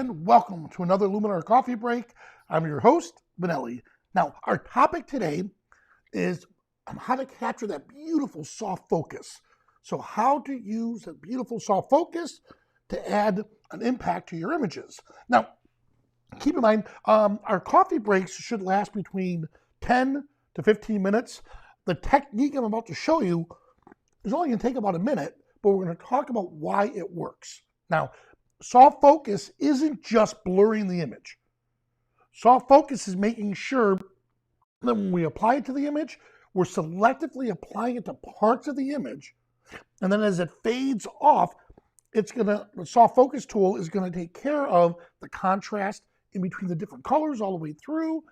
and welcome to another Luminar Coffee Break. I'm your host, Benelli. Now, our topic today is how to capture that beautiful soft focus. So how to use a beautiful soft focus to add an impact to your images. Now, keep in mind, our coffee breaks should last between 10 to 15 minutes. The technique I'm about to show you is only going to take about a minute, but we're going to talk about why it works. Now, soft focus isn't just blurring the image. Soft focus is making sure that when we apply it to the image, we're selectively applying it to parts of the image. And then as it fades off, the soft focus tool is going to take care of the contrast in between the different colors all the way through.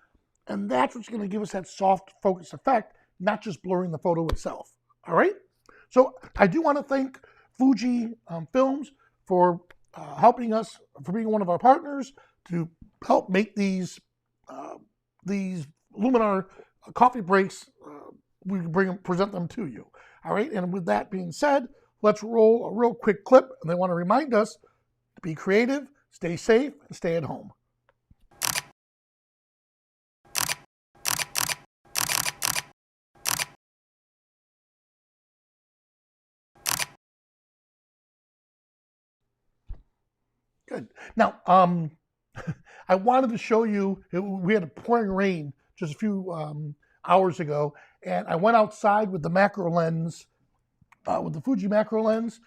And that's what's going to give us that soft focus effect, not just blurring the photo itself. All right? So I do want to thank Fujifilm for helping us, for being one of our partners to help make these Luminar coffee breaks. We present them to you. All right, and with that being said, let's roll a real quick clip. And they want to remind us to be creative, stay safe, and stay at home. Good. Now, I wanted to show you, we had a pouring rain just a few hours ago, and I went outside with the macro lens, with the Fuji macro lens,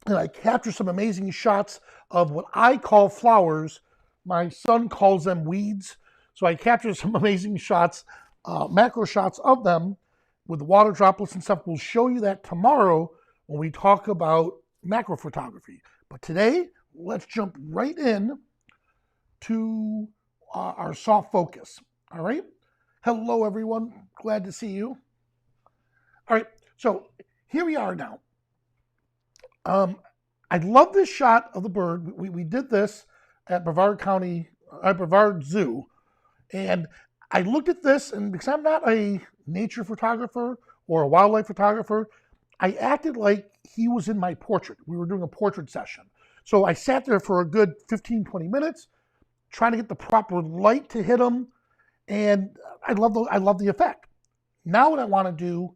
and I captured some amazing shots of what I call flowers. My son calls them weeds. So I captured some amazing shots, macro shots of them with the water droplets and stuff. We'll show you that tomorrow when we talk about macro photography. But today, let's jump right in to our soft focus. All right. Hello, everyone. Glad to see you. All right. So here we are now. I love this shot of the bird. We did this at Brevard Zoo. And I looked at this, and because I'm not a nature photographer or a wildlife photographer, I acted like he was in my portrait. We were doing a portrait session. So I sat there for a good 15, 20 minutes, trying to get the proper light to hit him. And I love the effect. Now what I want to do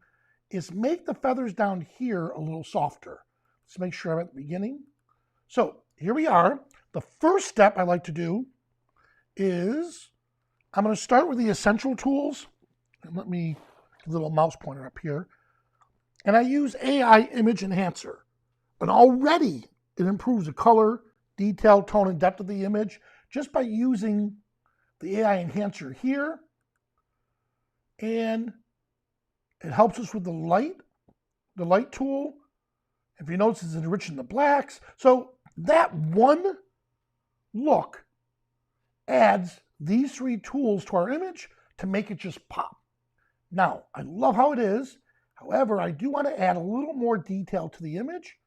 is make the feathers down here a little softer. Let's make sure I'm at the beginning. So here we are. The first step I like to do is I'm going to start with the essential tools. And let me get a little mouse pointer up here. And I use AI Image Enhancer. And already it improves the color, detail, tone, and depth of the image just by using the AI Enhancer here. And it helps us with the light tool. If you notice, it's enriching the blacks. So that one look adds these three tools to our image to make it just pop. Now, I love how it is. However, I do want to add a little more detail to the image.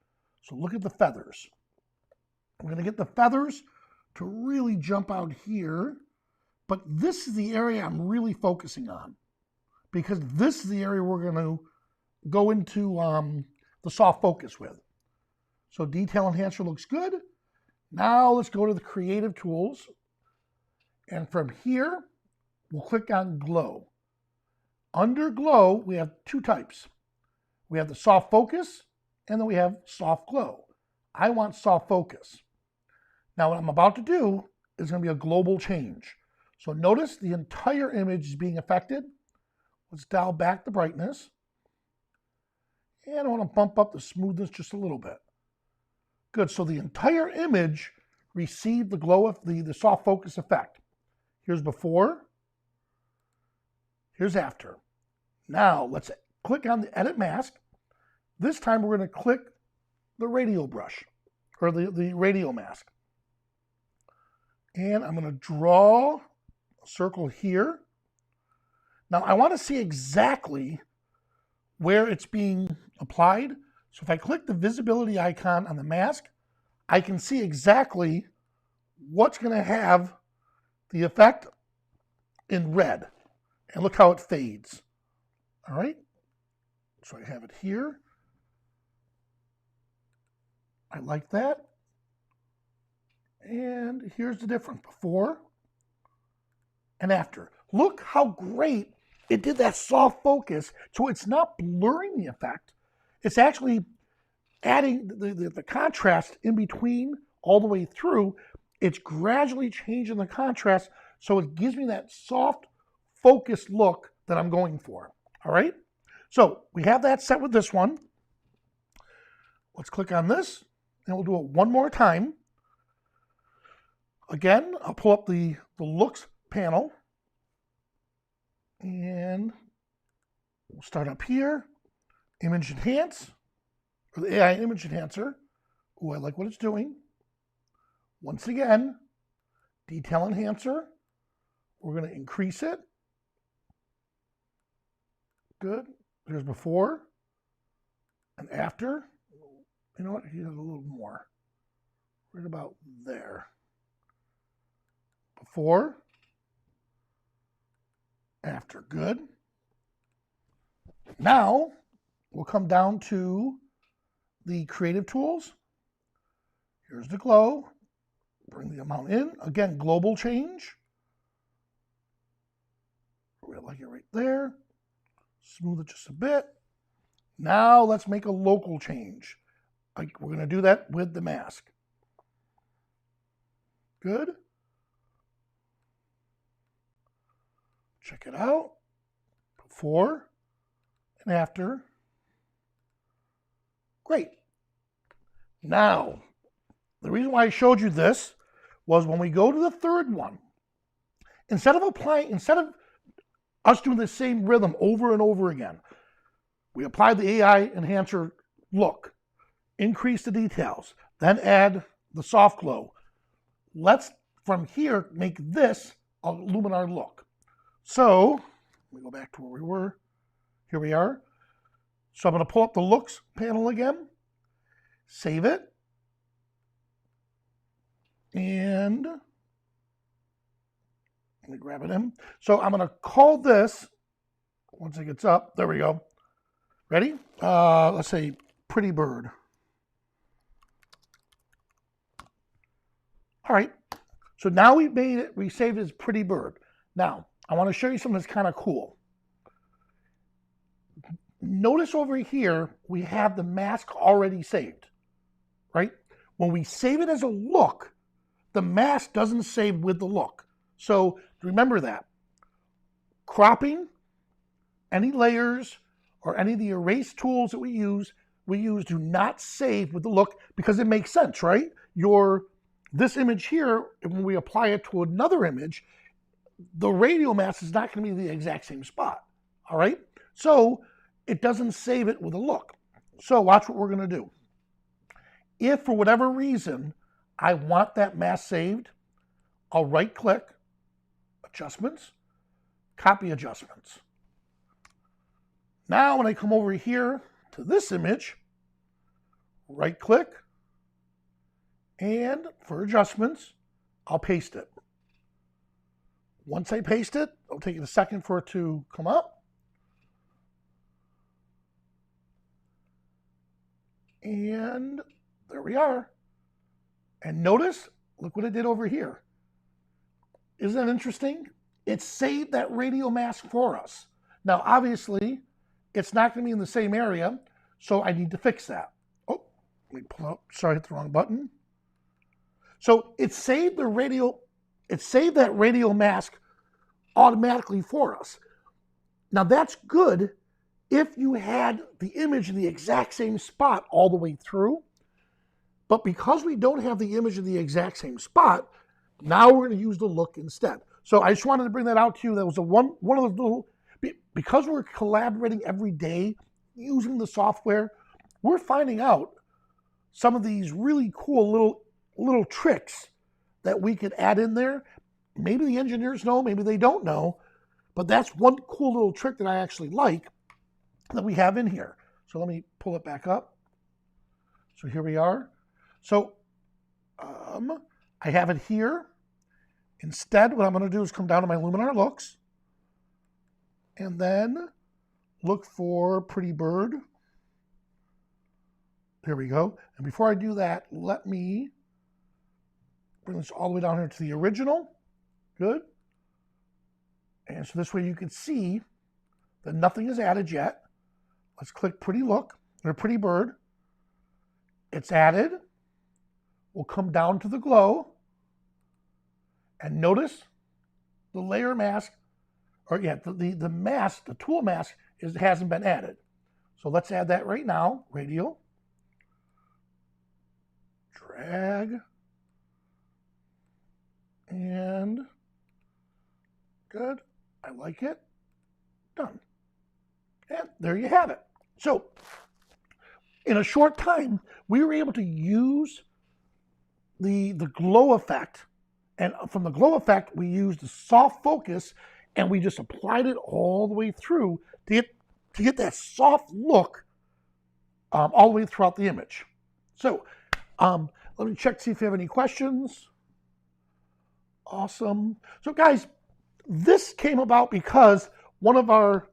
So look at the feathers. I'm going to get the feathers to really jump out here. But this is the area I'm really focusing on, because this is the area we're going to go into the soft focus with. So detail enhancer looks good. Now let's go to the creative tools. And from here, we'll click on glow. Under glow, we have two types. We have the soft focus, and then we have soft glow. I want soft focus. Now what I'm about to do is going to be a global change. So notice the entire image is being affected. Let's dial back the brightness. And I want to bump up the smoothness just a little bit. Good, so the entire image received the glow of the soft focus effect. Here's before, here's after. Now let's click on the edit mask. This time we're going to click the radial brush, or the radial mask. And I'm going to draw a circle here. Now I want to see exactly where it's being applied. So if I click the visibility icon on the mask, I can see exactly what's going to have the effect in red. And look how it fades. All right. So I have it here. I like that. And here's the difference before and after. Look how great it did that soft focus. So it's not blurring the effect. It's actually adding the contrast in between all the way through. It's gradually changing the contrast so it gives me that soft, focused look that I'm going for. All right? So we have that set with this one. Let's click on this, and we'll do it one more time. Again, I'll pull up the Looks panel, and we'll start up here. Image Enhance, or the AI Image Enhancer. Oh, I like what it's doing. Once again, Detail Enhancer. We're going to increase it. Good. There's before and after. You know what? Here's a little more. Right about there. Before, after. Good. Now, we'll come down to the creative tools. Here's the glow. Bring the amount in. Again, global change. We like it right there. Smooth it just a bit. Now let's make a local change. We're going to do that with the mask. Good. Check it out. Before and after. Great. Now, the reason why I showed you this was when we go to the third one, instead of us doing the same rhythm over and over again, we apply the AI enhancer look, increase the details, then add the soft glow. Let's, from here, make this a Luminar look. So, let me go back to where we were. Here we are. So I'm going to pull up the Looks panel again, save it, and let me grab it in. So I'm going to call this, once it gets up, there we go. Ready? Let's say Pretty Bird. All right. So now we made it, we saved it as Pretty Bird. Now, I want to show you something that's kind of cool. Notice over here, we have the mask already saved, right? When we save it as a look, the mask doesn't save with the look. So remember that. Cropping, any layers, or any of the erase tools that we use do not save with the look because it makes sense, right? This image here, when we apply it to another image, the radial mask is not going to be the exact same spot, all right? So it doesn't save it with a look. So watch what we're going to do. If for whatever reason I want that mask saved, I'll right-click, Adjustments, Copy Adjustments. Now when I come over here to this image, right-click, and for adjustments, I'll paste it. Once I paste it, it'll take it a second for it to come up. And there we are. And notice, look what it did over here. Isn't that interesting? It saved that radial mask for us. Now, obviously, it's not going to be in the same area, so I need to fix that. Oh, let me pull up. Sorry, I hit the wrong button. So it saved that radial mask automatically for us. Now that's good if you had the image in the exact same spot all the way through. But because we don't have the image in the exact same spot, now we're going to use the look instead. So I just wanted to bring that out to you. That was one of those little, because we're collaborating every day using the software, we're finding out some of these really cool little tricks that we could add in there. Maybe the engineers know, maybe they don't know, but that's one cool little trick that I actually like that we have in here. So let me pull it back up. So here we are. So I have it here. Instead, what I'm going to do is come down to my Luminar Looks and then look for Pretty Bird. There we go. And before I do that, let me bring this all the way down here to the original. Good. And so this way you can see that nothing is added yet. Let's click Pretty Look, or Pretty Bird. It's added. We'll come down to the glow. And notice the layer mask, or the mask, the tool mask hasn't been added. So let's add that right now. Radial. Drag. And good. I like it. Done. And there you have it. So in a short time, we were able to use the glow effect. And from the glow effect, we used the soft focus, and we just applied it all the way through to get that soft look all the way throughout the image. So let me check to see if you have any questions. Awesome. So guys, this came about because one of our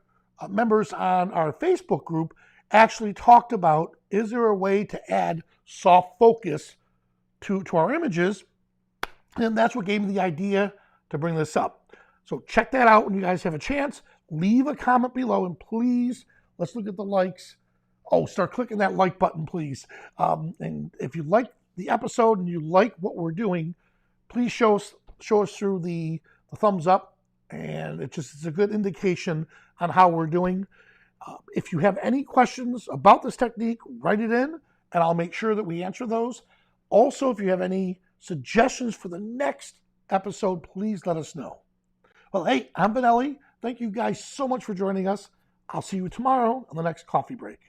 members on our Facebook group actually talked about, is there a way to add soft focus to our images? And that's what gave me the idea to bring this up. So check that out when you guys have a chance. Leave a comment below, and please, let's look at the likes. Oh, start clicking that like button, please. And if you like the episode and you like what we're doing, please show us through the thumbs up. And it's a good indication on how we're doing. If you have any questions about this technique, write it in, and I'll make sure that we answer those. Also, if you have any suggestions for the next episode, please let us know. Well, hey, I'm Vanelli. Thank you guys so much for joining us. I'll see you tomorrow on the next coffee break.